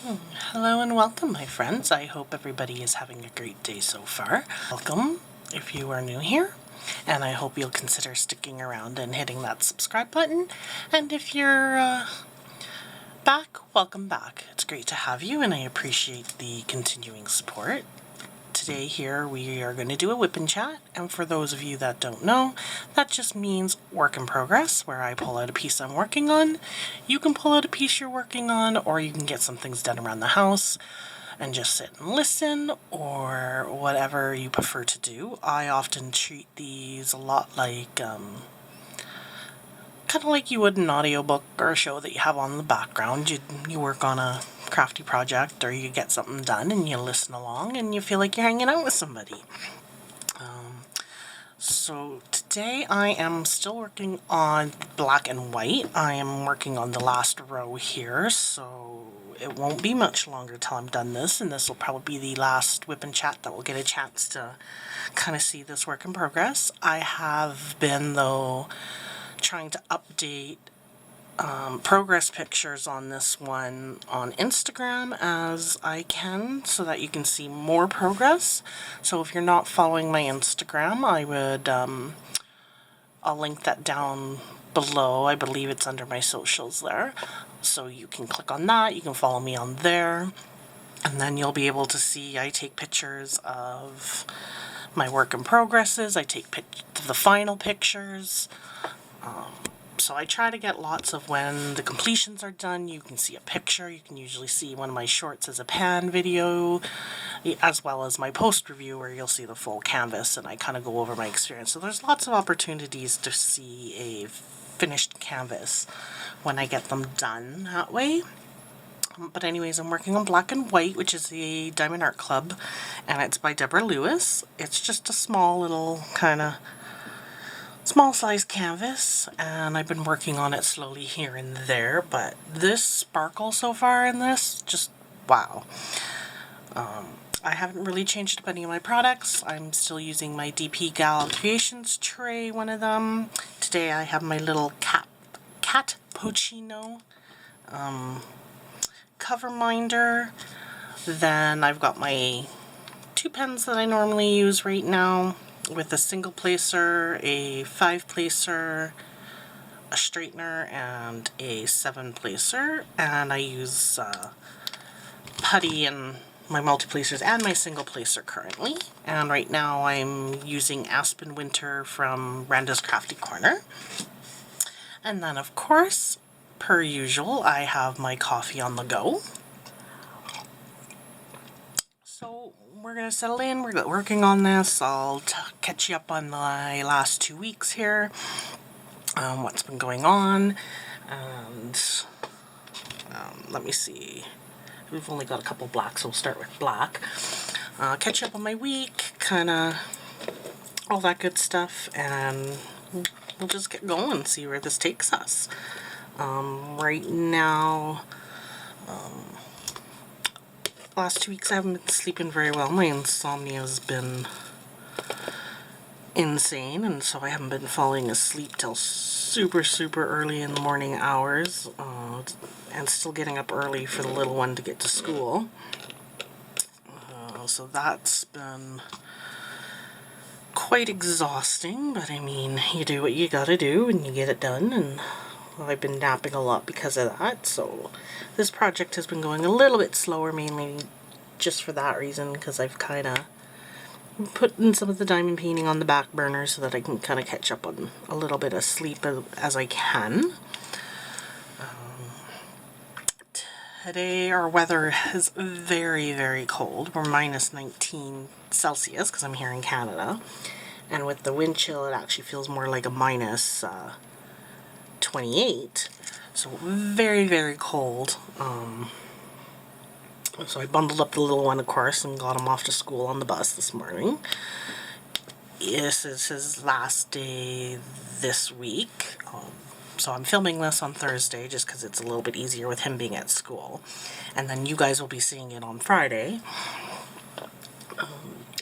Hello and welcome, my friends. I hope everybody is having a great day so far. Welcome if you are new here, and I hope you'll consider sticking around and hitting that subscribe button. And if you're back, welcome back. It's great to have you, and I appreciate the continuing support. Today here we are going to do a WIP and chat, and for those of you that don't know, that just means work in progress, where I pull out a piece I'm working on. You can pull out a piece you're working on, or you can get some things done around the house and just sit and listen, or whatever you prefer to do. I often treat these a lot like kind of like you would an audiobook or a show that you have on in the background. You work on a crafty project, or you get something done and you listen along and you feel like you're hanging out with somebody. So today I am still working on black and white. I am working on the last row here, so it won't be much longer till I'm done this, and this will probably be the last WIP and chat that will get a chance to kind of see this work in progress. I have been, though, trying to update progress pictures on this one on Instagram as I can, so that you can see more progress. So if you're not following my Instagram, I would I'll link that down below. I believe it's under my socials there, so you can click on that. You can follow me on there, and then you'll be able to see I take pictures of my work in progresses. I take the final pictures. So I try to get lots of when the completions are done. You can see a picture. You can usually see one of my shorts as a pan video, as well as my post review where you'll see the full canvas and I kind of go over my experience. So there's lots of opportunities to see a finished canvas when I get them done that way. But anyways, I'm working on Black and White, which is the Diamond Art Club, and it's by Deborah Lewis. It's just a small little kind of small size canvas, and I've been working on it slowly here and there, but this sparkle so far in this, just wow. I haven't really changed up any of my products. I'm still using my DP Gal Creations tray, one of them. Today I have my little cat Pochino cover minder. Then I've got my 2 pens that I normally use right now, with a single placer, a 5 placer, a straightener, and a 7 placer. And I use putty and my multi-placers and my single placer currently. And right now I'm using Aspen Winter from Randa's Crafty Corner. And then of course, per usual, I have my coffee on the go. So we're going to settle in, we're working on this. I'll catch you up on my last 2 weeks here, what's been going on, and let me see, we've only got a couple blacks, so we'll start with black. Catch you up on my week, kind of all that good stuff, and we'll just get going, see where this takes us. Right now, last 2 weeks I haven't been sleeping very well. My insomnia has been insane, and so I haven't been falling asleep till super early in the morning hours, and still getting up early for the little one to get to school. So that's been quite exhausting, but I mean, you do what you gotta do and you get it done, and I've been napping a lot because of that, so this project has been going a little bit slower, mainly just for that reason, because I've kind of put in some of the diamond painting on the back burner so that I can kind of catch up on a little bit of sleep as I can. Today our weather is very cold. We're minus 19 Celsius because I'm here in Canada, and with the wind chill it actually feels more like a minus 28, so very cold. So I bundled up the little one, of course, and got him off to school on the bus this morning. This is his last day this week, so I'm filming this on Thursday just because it's a little bit easier with him being at school, and then you guys will be seeing it on Friday.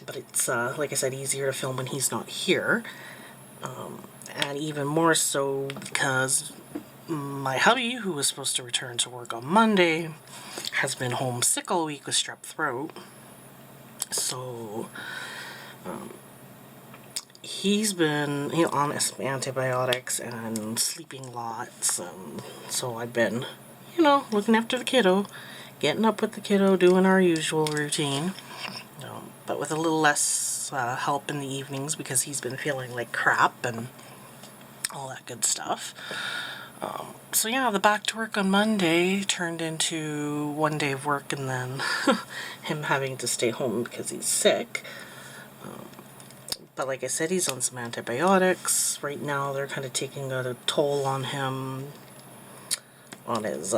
But it's, like I said, easier to film when he's not here. And even more so because my hubby, who was supposed to return to work on Monday, has been homesick all week with strep throat. So he's been, on antibiotics and sleeping lots. So I've been, looking after the kiddo, getting up with the kiddo, doing our usual routine. But with a little less help in the evenings because he's been feeling like crap and all that good stuff. So yeah, the back to work on Monday turned into one day of work and then him having to stay home because he's sick. But like I said, he's on some antibiotics. Right now they're kind of taking a toll on him, on his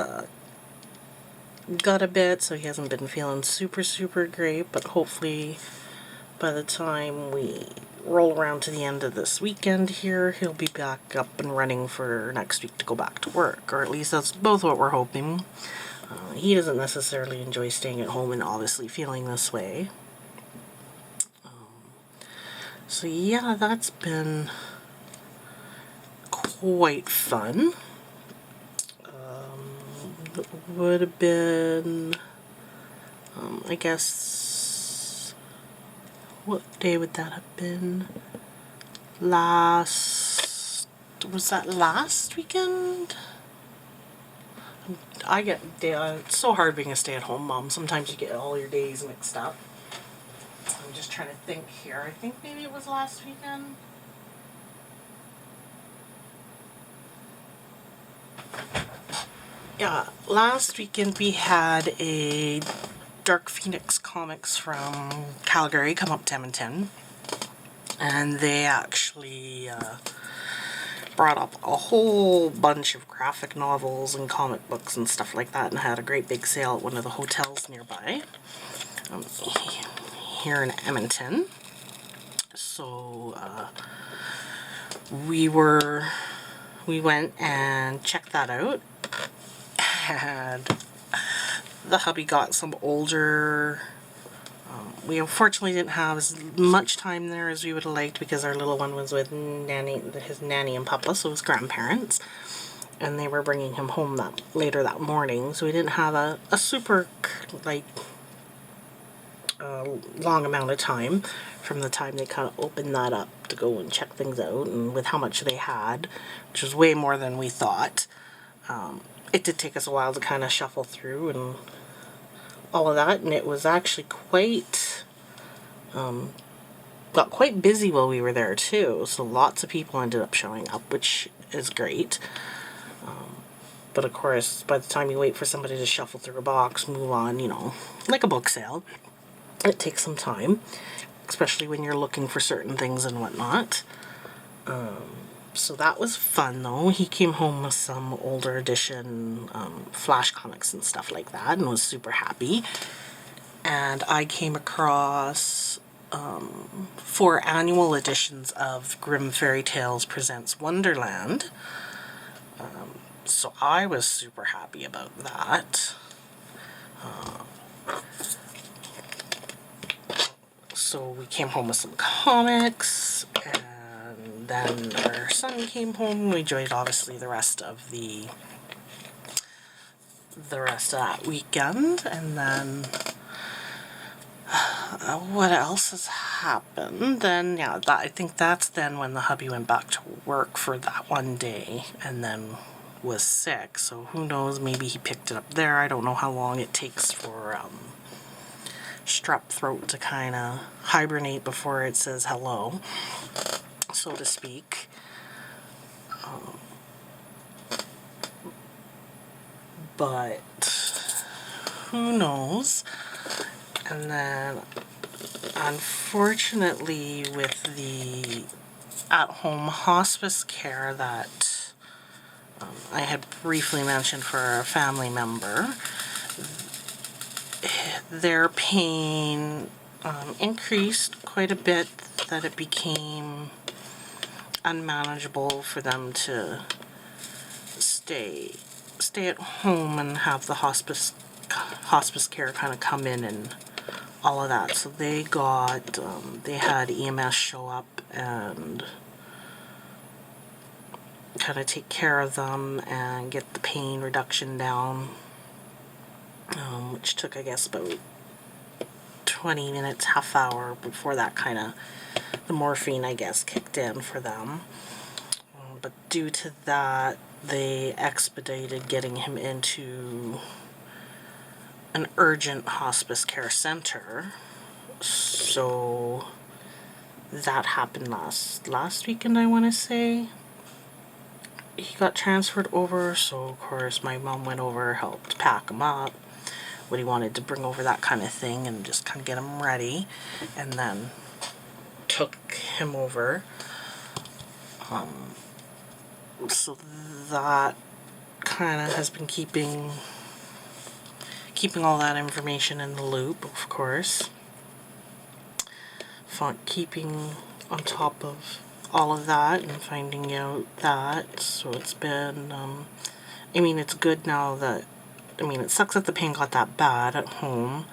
gut a bit, so he hasn't been feeling super great, but hopefully by the time we roll around to the end of this weekend here, he'll be back up and running for next week to go back to work, or at least that's both what we're hoping. He doesn't necessarily enjoy staying at home and obviously feeling this way. So yeah, that's been quite fun. Would have been, I guess, what day would that have been? Was that last weekend? It's so hard being a stay-at-home mom. Sometimes you get all your days mixed up. I'm just trying to think here. I think maybe it was last weekend. Yeah, last weekend we had a Dark Phoenix Comics from Calgary come up to Edmonton, and they actually brought up a whole bunch of graphic novels and comic books and stuff like that, and had a great big sale at one of the hotels nearby here in Edmonton. So we went and checked that out. And the hubby got some older, we unfortunately didn't have as much time there as we would have liked because our little one was with his nanny and papa, so his grandparents, and they were bringing him home later that morning, so we didn't have a super long amount of time from the time they kind of opened that up to go and check things out, and with how much they had, which was way more than we thought. It did take us a while to kind of shuffle through and all of that, and it was actually got quite busy while we were there too, so lots of people ended up showing up, which is great. But of course, by the time you wait for somebody to shuffle through a box, move on, like a book sale, it takes some time, especially when you're looking for certain things and whatnot. So that was fun though. He came home with some older edition Flash comics and stuff like that and was super happy. And I came across 4 annual editions of Grimm Fairy Tales Presents Wonderland. So I was super happy about that. So we came home with some comics, and then our son came home. We enjoyed obviously the rest of that weekend, and then what else has happened? Then yeah, I think that's then when the hubby went back to work for that one day, and then was sick. So who knows? Maybe he picked it up there. I don't know how long it takes for strep throat to kind of hibernate before it says hello, so to speak. But who knows? And then unfortunately with the at-home hospice care that I had briefly mentioned for a family member, their pain increased quite a bit, that it became unmanageable for them to stay at home and have the hospice care kind of come in and all of that. So they had EMS show up and kind of take care of them and get the pain reduction down. which took, I guess, about 20 minutes, half hour before that kind of, the morphine, I guess, kicked in for them. But due to that, they expedited getting him into an urgent hospice care center. So that happened last weekend, I want to say. He got transferred over, so of course my mom went over, helped pack him up, what he wanted to bring over, that kind of thing, and just kind of get him ready, and then took him over. So that kind of has been keeping all that information in the loop, of course. Keeping on top of all of that and finding out that. So it's been, I mean, it's good now that, I mean, it sucks that the pain got that bad at home,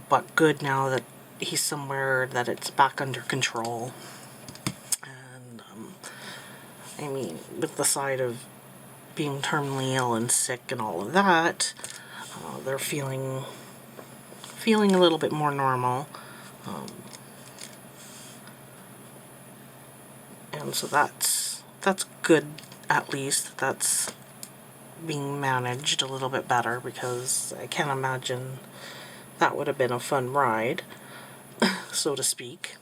but good now that he's somewhere that it's back under control. And, I mean, with the side of being terminally ill and sick and all of that, they're feeling a little bit more normal. And so that's good, at least. That's being managed a little bit better, because I can't imagine that would have been a fun ride, so to speak.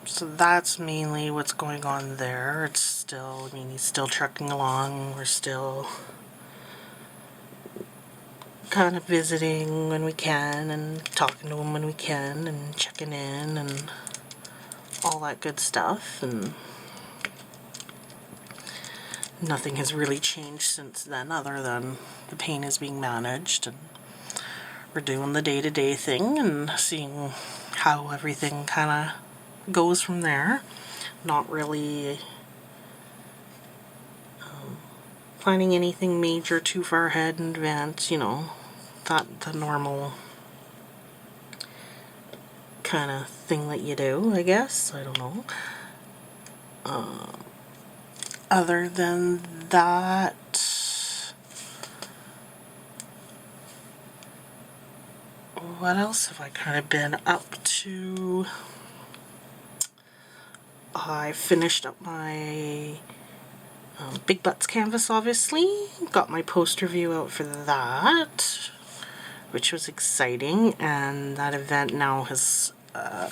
So that's mainly what's going on there. It's still, I mean, he's still trucking along. We're still kind of visiting when we can and talking to him when we can and checking in and all that good stuff. And nothing has really changed since then, other than the pain is being managed, and we're doing the day-to-day thing and seeing how everything kind of goes from there. Not really planning anything major too far ahead in advance, you know, the normal kind of thing that you do, I guess. I don't know. Other than that, what else have I kind of been up to? I finished up my Big Butts canvas, obviously. Got my post review out for that, which was exciting, and that event now has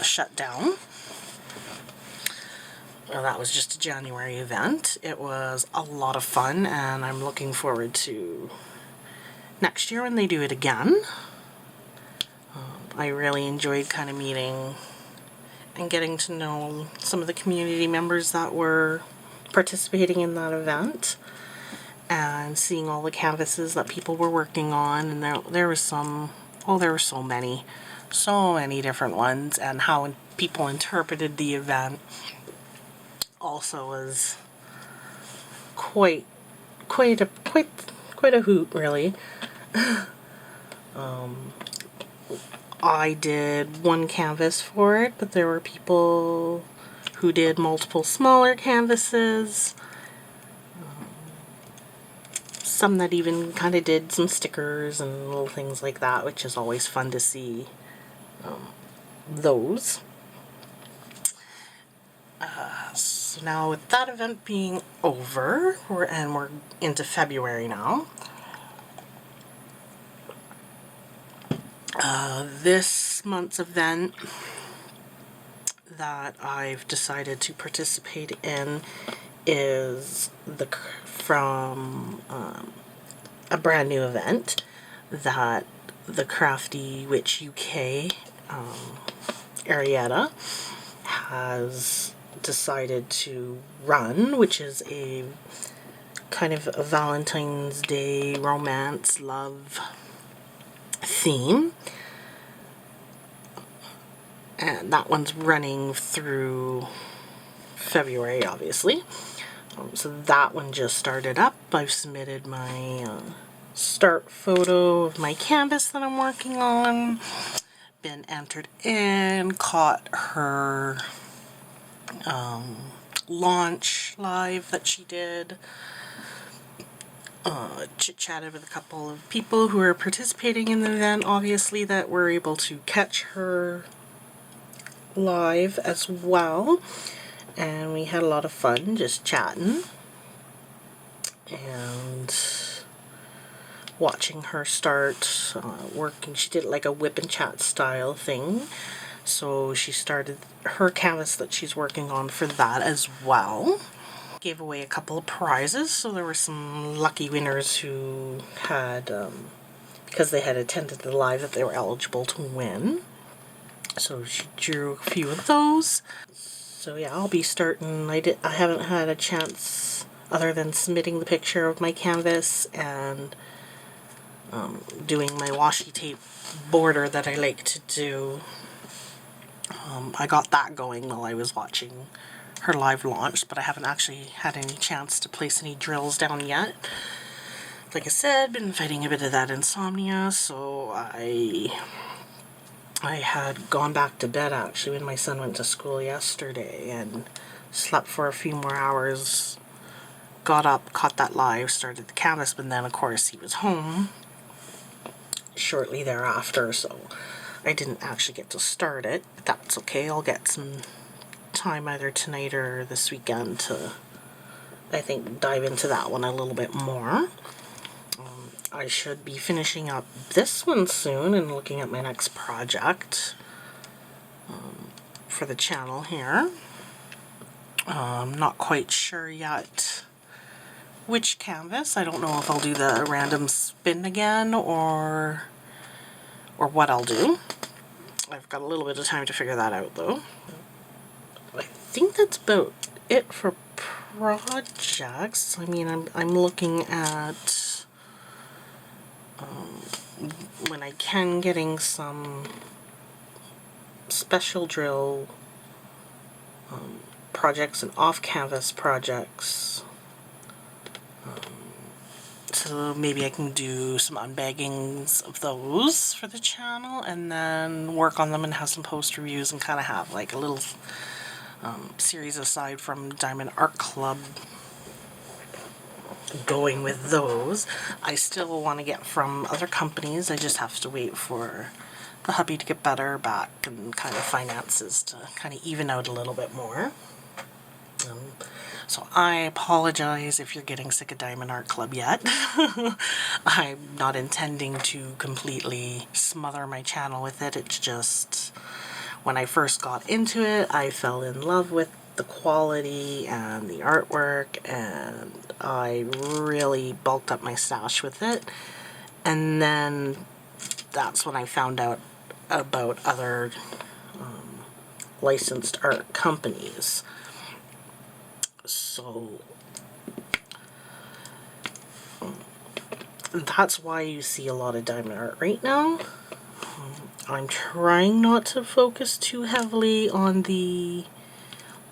shut down. That was just a January event. It was a lot of fun, and I'm looking forward to next year when they do it again. I really enjoyed kind of meeting and getting to know some of the community members that were participating in that event, and seeing all the canvases that people were working on. And there was some, oh, there were so many different ones, and how people interpreted the event also was quite a hoot, really. I did one canvas for it, but there were people who did multiple smaller canvases. Some that even kind of did some stickers and little things like that, which is always fun to see those. So now with that event being over, we're into February now. This month's event that I've decided to participate in is from a brand new event that the Crafty Witch UK Arietta has decided to run, which is a kind of a Valentine's Day romance love theme. And that one's running through February, obviously. So that one just started up. I've submitted my start photo of my canvas that I'm working on. Been entered in, caught her launch live that she did. Chit-chatted with a couple of people who are participating in the event, obviously, that were able to catch her live as well. And we had a lot of fun just chatting and watching her start working. She did like a whip and chat style thing. So she started her canvas that she's working on for that as well. Gave away a couple of prizes, so there were some lucky winners who had, because they had attended the live, that they were eligible to win. So she drew a few of those. So yeah, I'll be starting. I haven't had a chance other than submitting the picture of my canvas and doing my washi tape border that I like to do. I got that going while I was watching her live launch, but I haven't actually had any chance to place any drills down yet. Like I said, been fighting a bit of that insomnia, so I had gone back to bed actually when my son went to school yesterday and slept for a few more hours, got up, caught that live, started the canvas, but then of course he was home shortly thereafter, so I didn't actually get to start it. But that's okay, I'll get some time either tonight or this weekend to, I think, dive into that one a little bit more. I should be finishing up this one soon and looking at my next project for the channel here. I'm not quite sure yet which canvas. I don't know if I'll do the random spin again or what I'll do. I've got a little bit of time to figure that out though. I think that's about it for projects. I mean, I'm looking at when I can getting some special drill projects and off-canvas projects. So maybe I can do some unbaggings of those for the channel and then work on them and have some post reviews and kind of have like a little series aside from Diamond Art Club going with those. I still want to get from other companies. I just have to wait for the hubby to get better back and kind of finances to kind of even out a little bit more. So I apologize if you're getting sick of Diamond Art Club yet. I'm not intending to completely smother my channel with it. It's just when I first got into it, I fell in love with the quality and the artwork, and I really bulked up my stash with it. And then that's when I found out about other licensed art companies. So that's why you see a lot of diamond art right now. I'm trying not to focus too heavily on the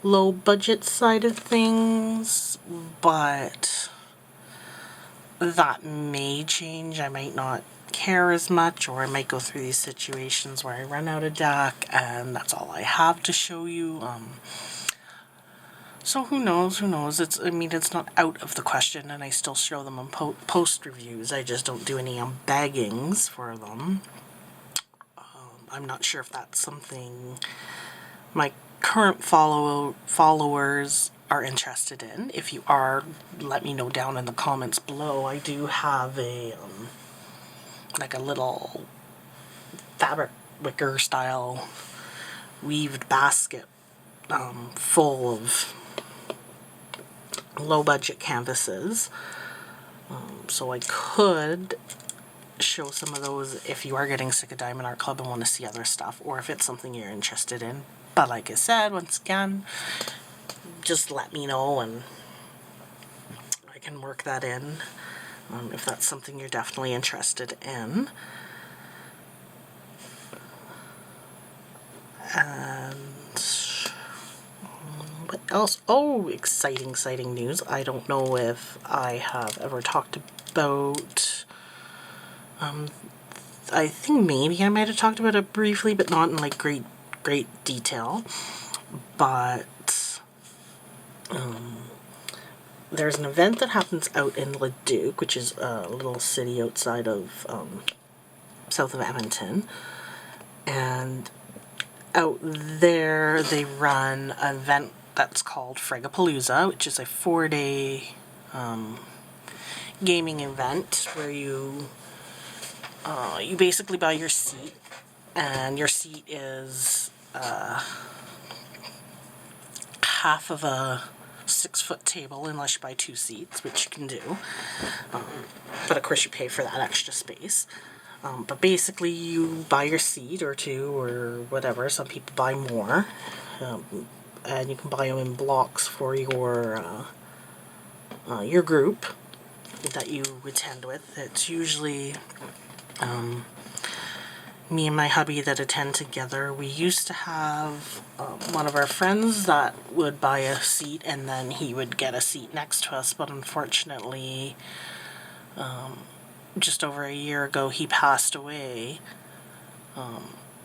low budget side of things, but that may change. I might not care as much, or I might go through these situations where I run out of deck and that's all I have to show you. So who knows, I mean, it's not out of the question, and I still show them on post reviews. I just don't do any unbaggings for them. I'm not sure if that's something my current followers are interested in. If you are, let me know down in the comments below. I do have a like a little fabric wicker style weaved basket full of low budget canvases, so I could show some of those if you are getting sick of Diamond Art Club and want to see other stuff, or if it's something you're interested in. But like I said, once again, just let me know and I can work that in if that's something you're definitely interested in. And what else? Oh, exciting news. I don't know if I have ever talked about, I think maybe I might have talked about it briefly, but not in like great detail. But There's an event that happens out in Leduc, which is a little city outside of south of Edmonton, and out there they run an event that's called Fragapalooza, which is a 4-day gaming event where you basically buy your seat, and your seat is half of a 6-foot table unless you buy 2 seats, which you can do. But of course you pay for that extra space. But basically you buy your seat or 2 or whatever. Some people buy more. And you can buy them in blocks for your group that you attend with. It's usually me and my hubby that attend together. We used to have one of our friends that would buy a seat and then he would get a seat next to us, but unfortunately just over a year ago he passed away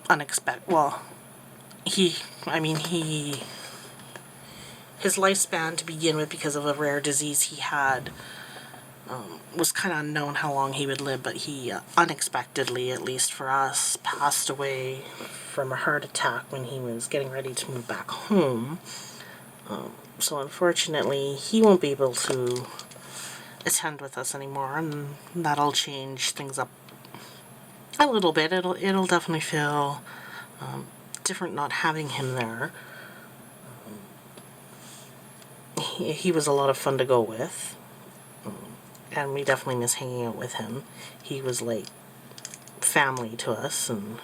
unexpected. Well, his lifespan to begin with, because of a rare disease he had, was kind of unknown how long he would live, but he unexpectedly, at least for us, passed away from a heart attack when he was getting ready to move back home. So unfortunately he won't be able to attend with us anymore, and that'll change things up a little bit. It'll definitely feel different not having him there. He was a lot of fun to go with. And we definitely miss hanging out with him. He was like family to us, and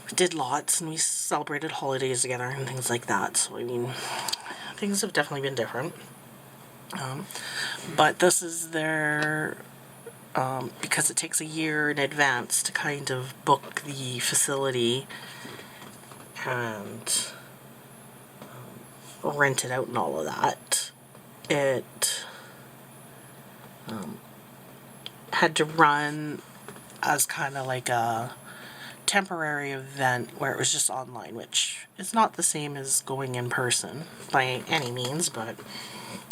we did lots, and we celebrated holidays together and things like that. So I mean, things have definitely been different. But this is their, because it takes a year in advance to kind of book the facility and rent it out and all of that. It had to run as kind of like a temporary event where it was just online, which is not the same as going in person by any means, but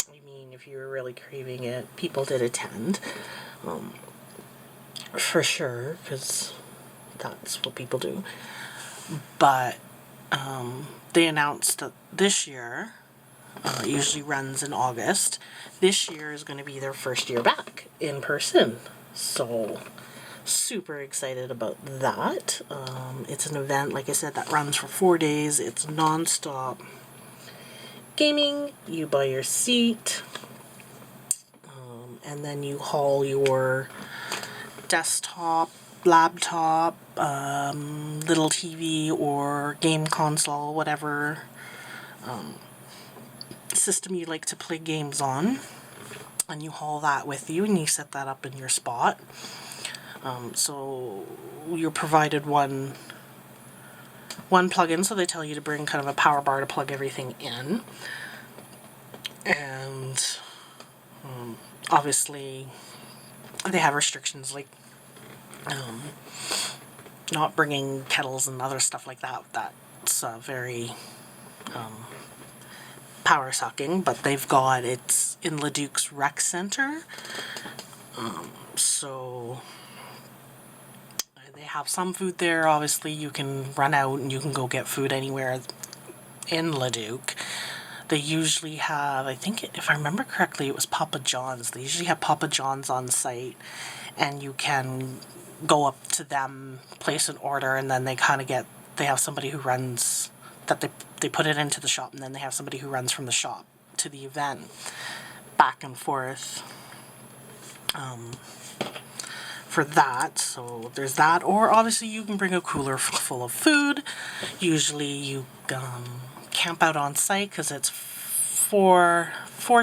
I mean, if you were really craving it, people did attend, for sure, because that's what people do. But they announced that this year, it usually runs in August. This year is going to be their first year back in person. So, super excited about that. It's an event, like I said, that runs for 4 days. It's non-stop gaming. You buy your seat, and then you haul your desktop, laptop, little TV or game console, whatever system you like to play games on, and you haul that with you and you set that up in your spot. So you're provided one plug-in, so they tell you to bring kind of a power bar to plug everything in, and obviously they have restrictions like not bringing kettles and other stuff like that. That's very power sucking, but they've got, it's in Leduc's rec center, so they have some food there. Obviously you can run out and you can go get food anywhere in Leduc. They usually have, I think if I remember correctly, it was Papa John's. They usually have Papa John's on site, and you can go up to them, place an order, and then they have somebody who runs that they put it into the shop, and then they have somebody who runs from the shop to the event, back and forth for that. So there's that. Or obviously you can bring a cooler full of food. Usually you camp out on site, because it's four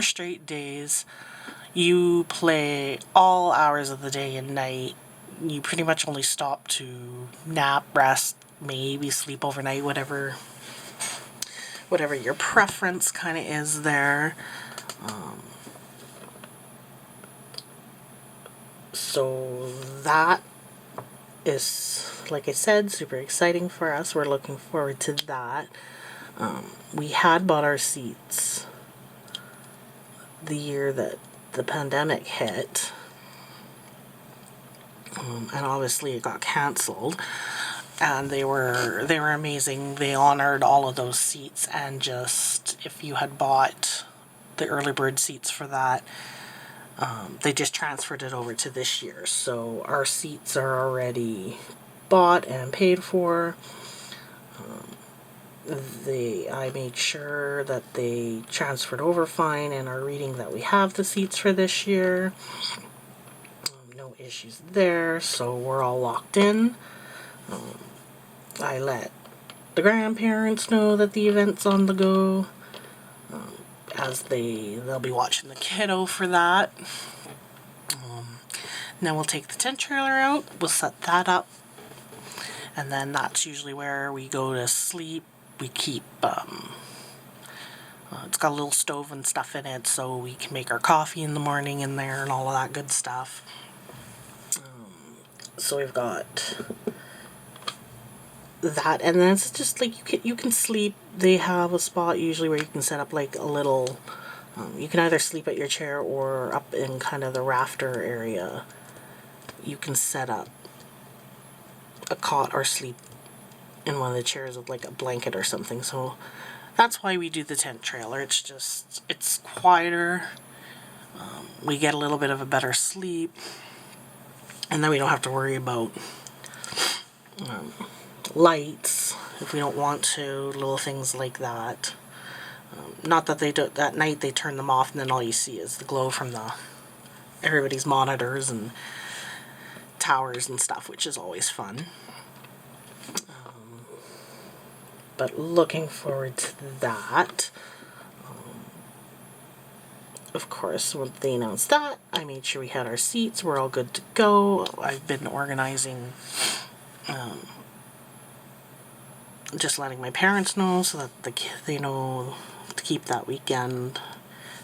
straight days. You play all hours of the day and night. You pretty much only stop to nap, rest, maybe sleep overnight, whatever your preference kind of is there. So that is, like I said, super exciting for us. We're looking forward to that. We had bought our seats the year that the pandemic hit, and obviously it got canceled. And they were amazing. They honored all of those seats, and just if you had bought the early bird seats for that, they just transferred it over to this year. So our seats are already bought and paid for. I made sure that they transferred over fine and are reading that we have the seats for this year. No issues there, so we're all locked in. I let the grandparents know that the event's on the go, as they'll be watching the kiddo for that. Then we'll take the tent trailer out, we'll set that up, and then that's usually where we go to sleep. We keep, it's got a little stove and stuff in it, so we can make our coffee in the morning in there and all of that good stuff. So we've got that, and then it's just like you can sleep. They have a spot usually where you can set up like a little, you can either sleep at your chair or up in kind of the rafter area. You can set up a cot or sleep in one of the chairs with like a blanket or something. So that's why we do the tent trailer. It's quieter. We get a little bit of a better sleep, and then we don't have to worry about lights if we don't want to, little things like that. Not that they do, at night they turn them off and then all you see is the glow from everybody's monitors and towers and stuff, which is always fun. But looking forward to that. Of course, when they announced that, I made sure we had our seats. We're all good to go. I've been organizing, just letting my parents know so that they know to keep that weekend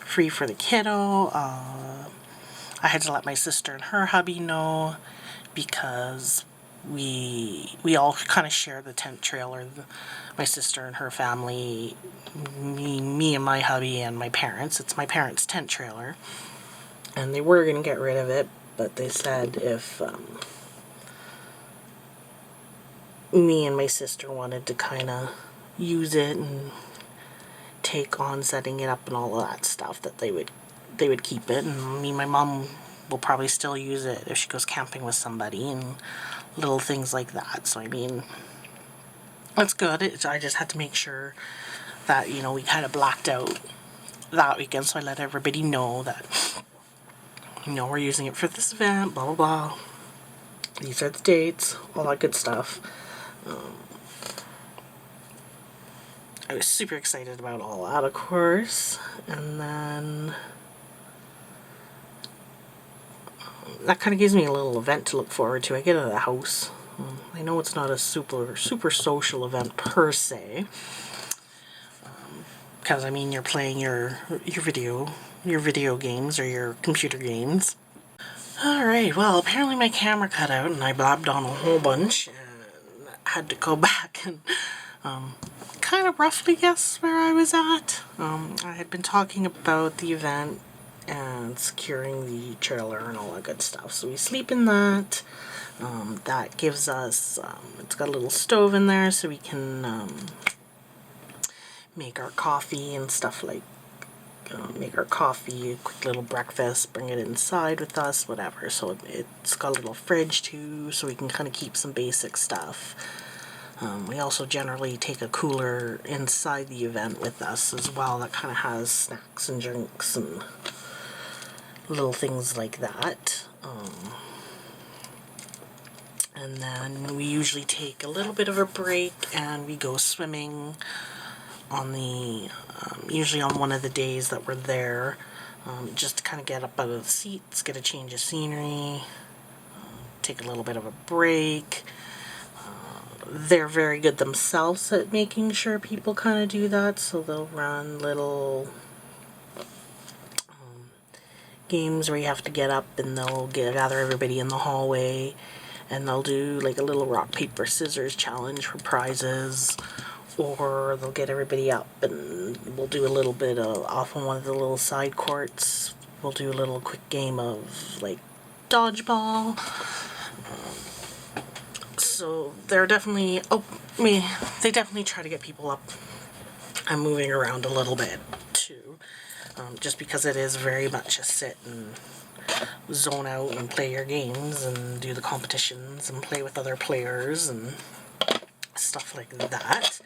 free for the kiddo. I had to let my sister and her hubby know, because we all kind of share the tent trailer. My sister and her family, me and my hubby and my parents. It's my parents' tent trailer, and they were going to get rid of it, but they said if me and my sister wanted to kind of use it and take on setting it up and all of that stuff, that they would keep it, and me and my mom will probably still use it if she goes camping with somebody and little things like that. So I mean, that's good. I just had to make sure that, you know, we kind of blacked out that weekend, so I let everybody know that, you know, we're using it for this event, blah blah blah. These are the dates, all that good stuff. I was super excited about all that, of course, and then that kind of gives me a little event to look forward to. I get out of the house. I know it's not a super social event per se, because I mean you're playing your video games or your computer games. Alright, well apparently my camera cut out and I blabbed on a whole bunch and had to go back and kind of roughly guess where I was at. I had been talking about the event and securing the trailer and all that good stuff. So we sleep in that. That gives us, it's got a little stove in there so we can make our coffee and stuff, like make our coffee, a quick little breakfast, bring it inside with us, whatever. So it's got a little fridge too, so we can kind of keep some basic stuff. We also generally take a cooler inside the event with us as well that kind of has snacks and drinks and little things like that. And then we usually take a little bit of a break and we go swimming on the, usually on one of the days that we're there, just to kind of get up out of the seats, get a change of scenery, take a little bit of a break. They're very good themselves at making sure people kind of do that, so they'll run little games where you have to get up and they'll gather everybody in the hallway and they'll do like a little rock paper scissors challenge for prizes, or they'll get everybody up and we'll do a little bit of, off on one of the little side courts, we'll do a little quick game of like dodgeball. So they're definitely, they definitely try to get people up and moving around a little bit too, just because it is very much a sit and zone out and play your games and do the competitions and play with other players and stuff like that.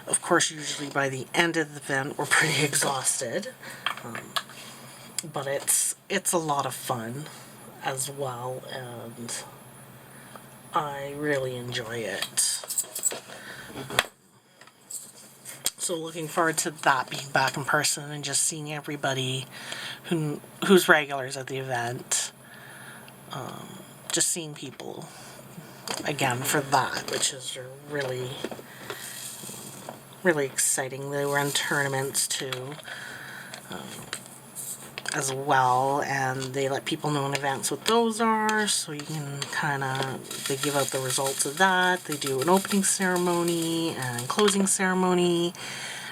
Of course, usually by the end of the event, we're pretty exhausted, but it's a lot of fun as well, and I really enjoy it. So looking forward to that, being back in person and just seeing everybody who's regulars at the event. Just seeing people again for that, which is really, really exciting. They run tournaments too, as well, and they let people know in advance what those are, so you can kind of, they give out the results of that. They do an opening ceremony and closing ceremony,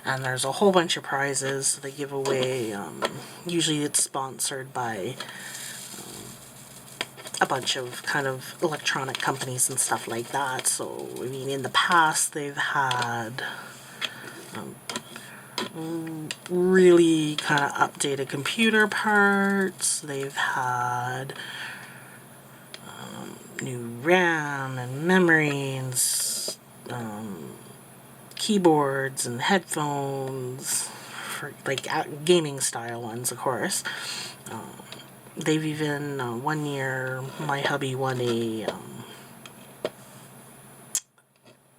and there's a whole bunch of prizes. So they give away, usually it's sponsored by a bunch of kind of electronic companies and stuff like that. So, I mean, in the past they've had really kind of updated computer parts. They've had new RAM and memory and keyboards and headphones, for like gaming style ones, of course. They've even, one year, my hubby won a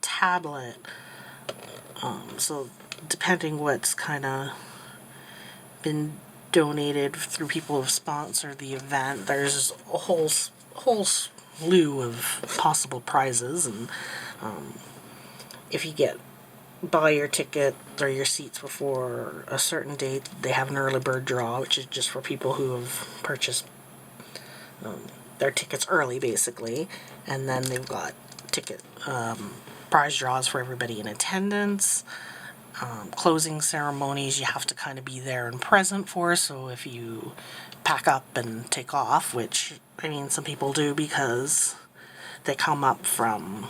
tablet. So depending what's kind of been donated through people who've sponsored the event, there's a whole slew of possible prizes, and if you buy your ticket or your seats before a certain date, they have an early bird draw, which is just for people who have purchased their tickets early, basically, and then they've got prize draws for everybody in attendance. Closing ceremonies you have to kind of be there and present for, so if you pack up and take off, which, I mean, some people do because they come up from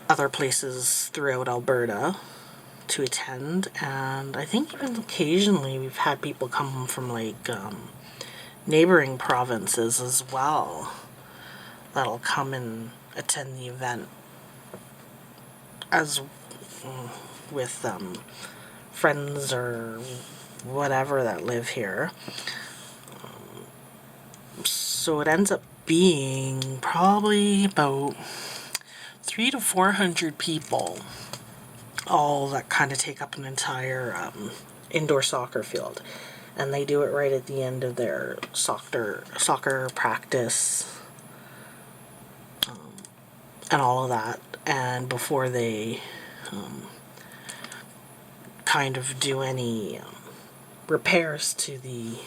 other places throughout Alberta to attend, and I think even occasionally we've had people come from like neighboring provinces as well that'll come and attend the event as with friends or whatever that live here. So it ends up being probably about 300 to 400 people, all that kind of take up an entire indoor soccer field, and they do it right at the end of their soccer practice and all of that, and before they kind of do any repairs to the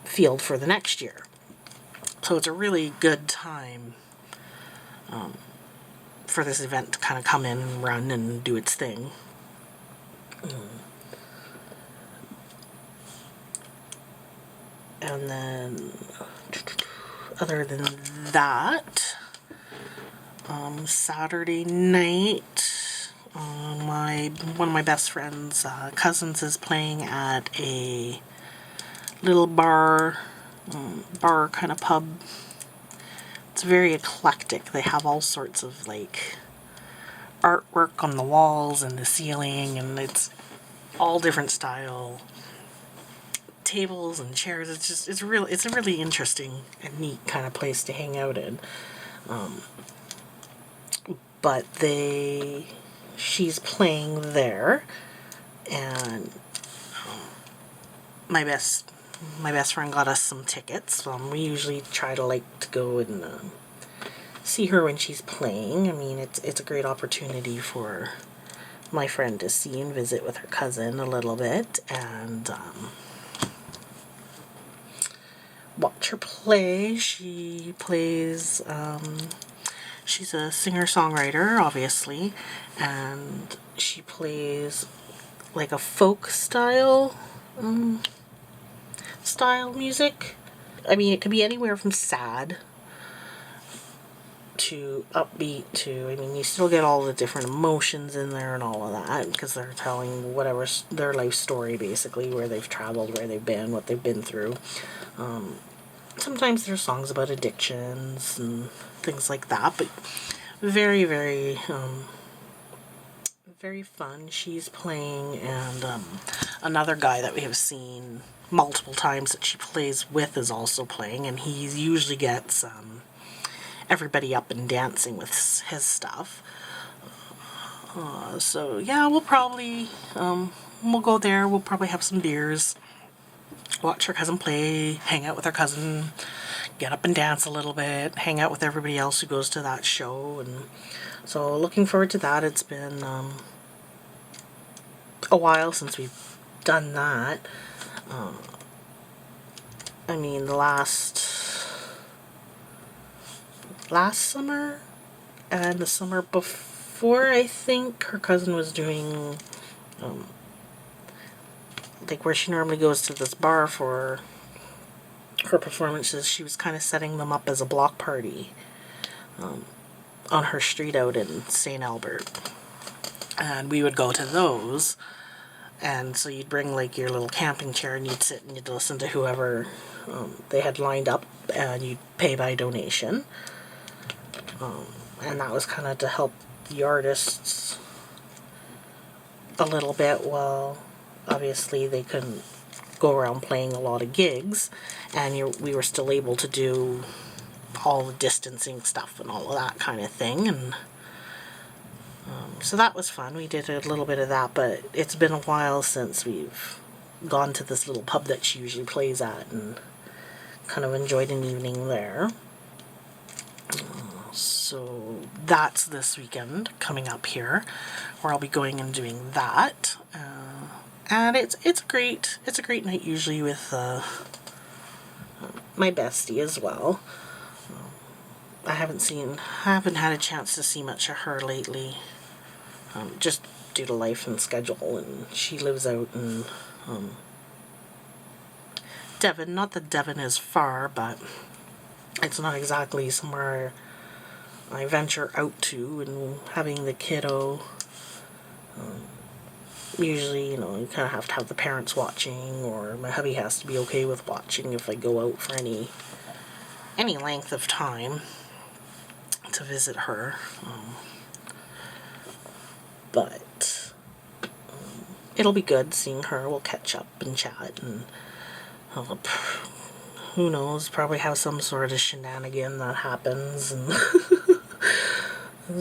field for the next year. So it's a really good time for this event to kind of come in and run and do its thing. And then, other than that, Saturday night, one of my best friend's cousins is playing at a little bar kind of pub. It's very eclectic. They have all sorts of like artwork on the walls and the ceiling, and it's all different style tables and chairs. It's a really interesting and neat kind of place to hang out in. But she's playing there, and my best friend got us some tickets. We usually try to go and see her when she's playing. I mean, it's a great opportunity for my friend to see and visit with her cousin a little bit, and watch her play. She plays, she's a singer-songwriter, obviously, and she plays like a folk style music. I mean, it could be anywhere from sad to upbeat to, I mean, you still get all the different emotions in there and all of that, because they're telling whatever their life story, basically, where they've traveled, where they've been, what they've been through. Sometimes there's songs about addictions and things like that, but very, very, very fun. She's playing, and another guy that we have seen multiple times that she plays with is also playing, and he usually gets everybody up and dancing with his stuff. So yeah, we'll probably we'll go there. We'll probably have some beers, watch her cousin play, hang out with her cousin, get up and dance a little bit, hang out with everybody else who goes to that show, and so looking forward to that. It's been a while since we've done that. I mean, the last summer and the summer before, I think her cousin was doing like where she normally goes to this bar for her performances. She was kind of setting them up as a block party on her street out in St. Albert, and we would go to those. And so you'd bring like your little camping chair and you'd sit and you'd listen to whoever they had lined up, and you'd pay by donation. And that was kind of to help the artists a little bit, while obviously they couldn't go around playing a lot of gigs, and we were still able to do all the distancing stuff and all of that kind of thing. And so that was fun. We did a little bit of that, but it's been a while since we've gone to this little pub that she usually plays at and kind of enjoyed an evening there. So that's this weekend coming up here, where I'll be going and doing that. And it's a great night, usually with my bestie as well. I haven't had a chance to see much of her lately, just due to life and schedule, and she lives out in Devon. Not that Devon is far, but it's not exactly somewhere I venture out to, and having the kiddo, usually, you know, you kind of have to have the parents watching, or my hubby has to be okay with watching if I go out for any length of time to visit her. But it'll be good seeing her. We'll catch up and chat, and who knows, probably have some sort of shenanigan that happens, and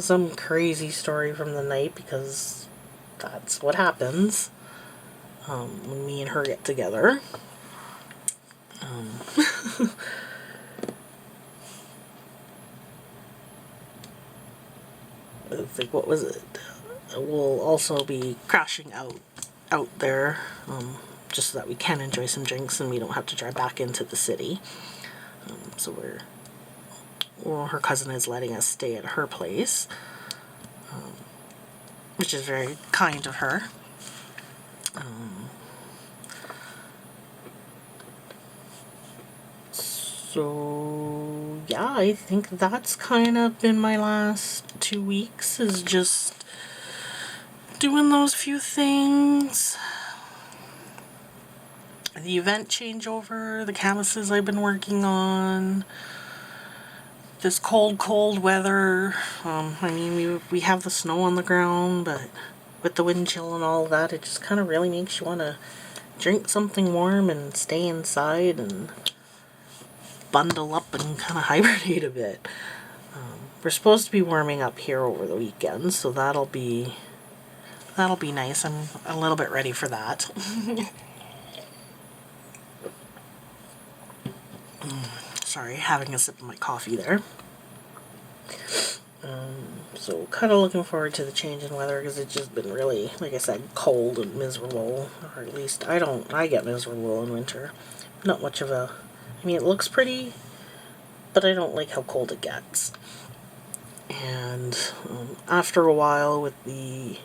some crazy story from the night, because that's what happens when me and her get together. I think, what was it? We'll also be crashing out there, just so that we can enjoy some drinks and we don't have to drive back into the city. So her cousin is letting us stay at her place, which is very kind of her. So yeah, I think that's kind of been my last 2 weeks, is just doing those few things. The event changeover, the canvases I've been working on, this cold weather. I mean, we have the snow on the ground, but with the wind chill and all that, it just kind of really makes you want to drink something warm and stay inside and bundle up and kind of hibernate a bit. We're supposed to be warming up here over the weekend, so that'll be nice. I'm a little bit ready for that. Sorry, having a sip of my coffee there. So kind of looking forward to the change in weather, because it's just been really, like I said, cold and miserable. Or at least I get miserable in winter. Not much of a I mean, it looks pretty, but I don't like how cold it gets. And after a while, with the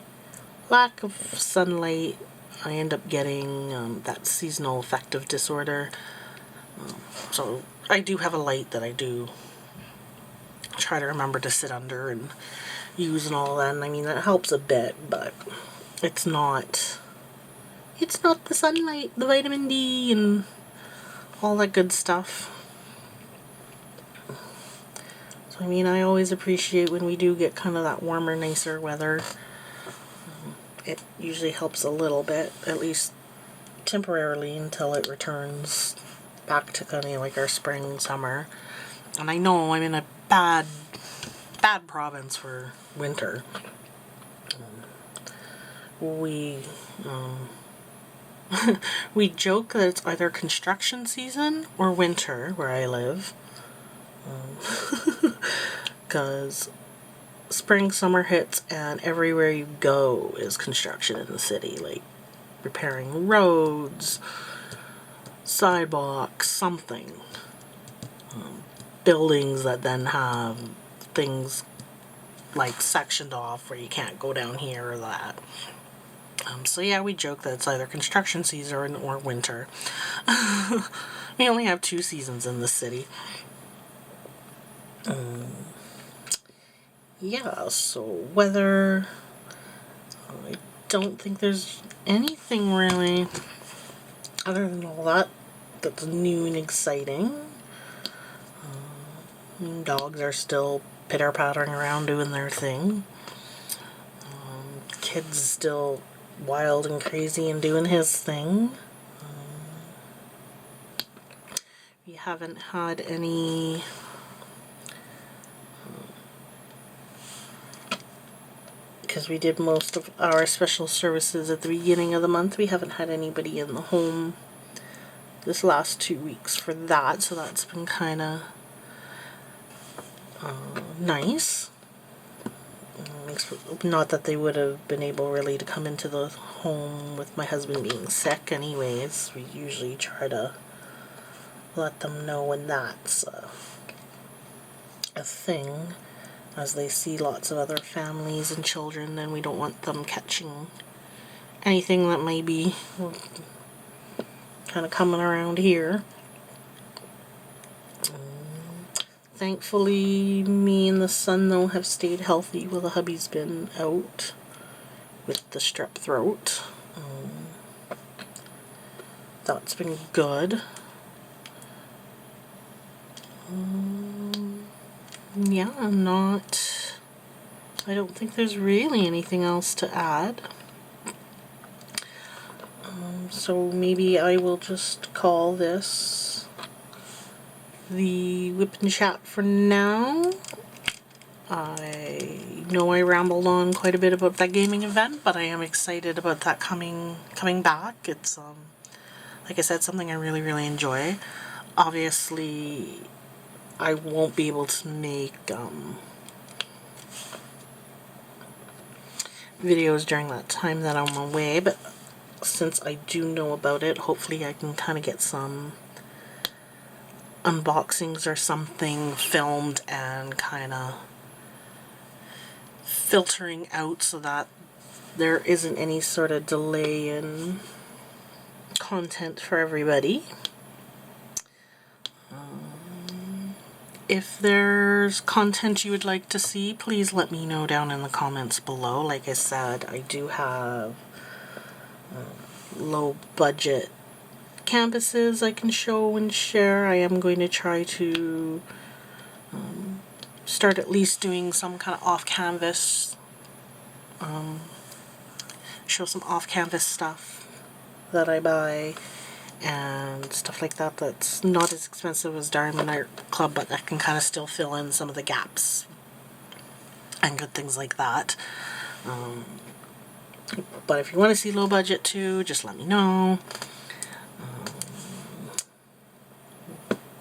lack of sunlight, I end up getting that seasonal affective disorder. So I do have a light that I do try to remember to sit under and use and all that. And I mean, that helps a bit, but it's not the sunlight, the vitamin D, and all that good stuff. So I mean, I always appreciate when we do get kind of that warmer, nicer weather. It usually helps a little bit, at least temporarily, until it returns back to kind of like our spring, summer. And I know I'm in a bad province for winter. We we joke that it's either construction season or winter where I live, because spring, summer hits and everywhere you go is construction in the city, like repairing roads, sidewalks, something. Buildings that then have things like sectioned off where you can't go down here or that. So yeah, we joke that it's either construction season or winter. We only have 2 seasons in the city. Yeah, so weather, I don't think there's anything really other than all that that's new and exciting. Dogs are still pitter-pattering around doing their thing. Kid's still wild and crazy and doing his thing. We haven't had any because we did most of our special services at the beginning of the month. We haven't had anybody in the home this last 2 weeks for that, so that's been kind of nice. Not that they would have been able really to come into the home with my husband being sick anyways. We usually try to let them know when that's a thing, as they see lots of other families and children, and we don't want them catching anything that may be kind of coming around here. Thankfully, me and the son, though, have stayed healthy while the hubby's been out with the strep throat. That's been good. Yeah, I don't think there's really anything else to add. So maybe I will just call this the WIP and Chat for now. I know I rambled on quite a bit about that gaming event, but I am excited about that coming back. It's like I said, something I really, really enjoy. Obviously, I won't be able to make videos during that time that I'm away, but since I do know about it, hopefully I can kind of get some unboxings or something filmed and kind of filtering out so that there isn't any sort of delay in content for everybody. If there's content you would like to see, please let me know down in the comments below. Like I said, I do have low budget canvases I can show and share. I am going to try to start at least doing some kind of off-canvas, show some off-canvas stuff that I buy and stuff like that that's not as expensive as Diamond Art Club, but that can kind of still fill in some of the gaps and good things like that. But if you want to see low budget too, just let me know.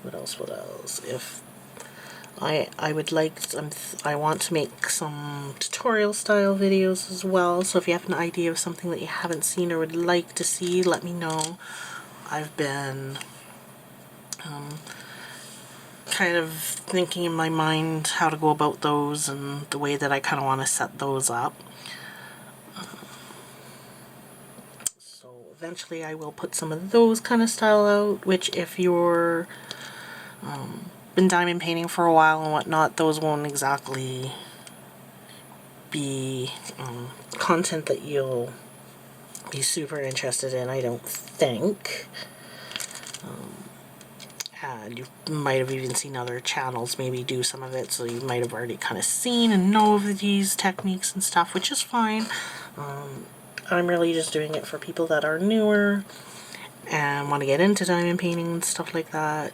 What else? If I would like I want to make some tutorial style videos as well, so if you have an idea of something that you haven't seen or would like to see, let me know. I've been Kind of thinking in my mind how to go about those and the way that I kind of want to set those up. So eventually I will put some of those kind of style out, which if you're been diamond painting for a while and whatnot, those won't exactly be content that you'll be super interested in, I don't think. And you might have even seen other channels maybe do some of it, so you might have already kind of seen and know of these techniques and stuff, which is fine. I'm really just doing it for people that are newer and want to get into diamond painting and stuff like that.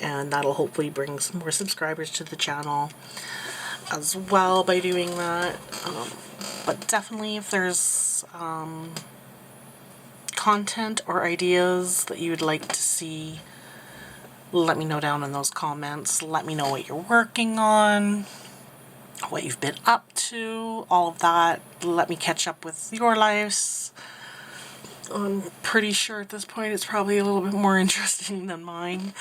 And that'll hopefully bring some more subscribers to the channel as well by doing that. But definitely if there's content or ideas that you'd like to see, let me know down in those comments. Let me know what you're working on, what you've been up to, all of that. Let me catch up with your lives. I'm pretty sure at this point it's probably a little bit more interesting than mine.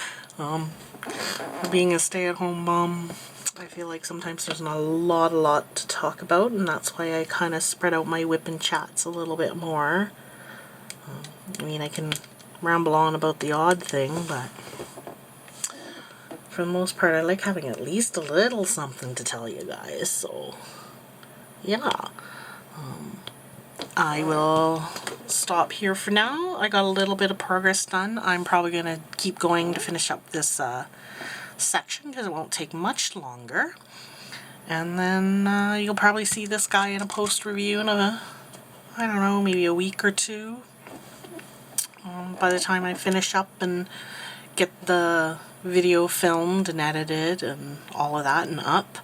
Being a stay-at-home mom, I feel like sometimes there's not a lot to talk about, and that's why I kind of spread out my WIP and chats a little bit more. I mean, I can ramble on about the odd thing, but for the most part I like having at least a little something to tell you guys, so yeah. I will stop here for now. I got a little bit of progress done. I'm probably going to keep going to finish up this section because it won't take much longer. And then you'll probably see this guy in a post review in I don't know, maybe a week or two. By the time I finish up and get the video filmed and edited and all of that and up.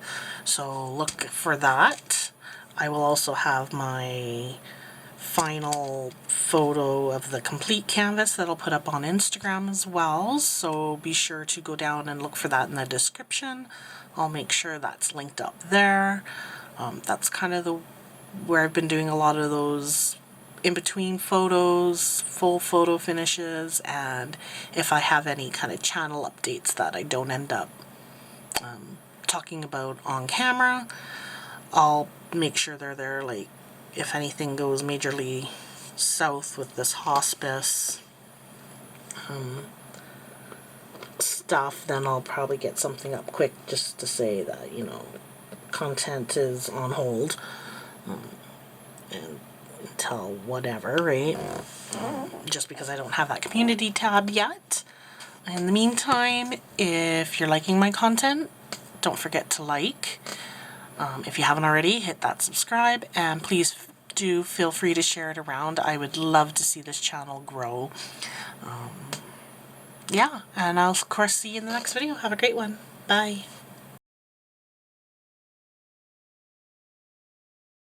So look for that. I will also have my final photo of the complete canvas that I'll put up on Instagram as well, so be sure to go down and look for that in the description. I'll make sure that's linked up there. That's kind of where I've been doing a lot of those in-between photos, full photo finishes, and if I have any kind of channel updates that I don't end up talking about on camera, I'll make sure they're there. Like if anything goes majorly south with this hospice stuff, then I'll probably get something up quick just to say that, you know, content is on hold and until whatever, right? Just because I don't have that community tab yet. In the meantime, if you're liking my content, don't forget to like. If you haven't already, hit that subscribe, and please do feel free to share it around. I would love to see this channel grow. Yeah, and I'll of course see you in the next video. Have a great one. Bye.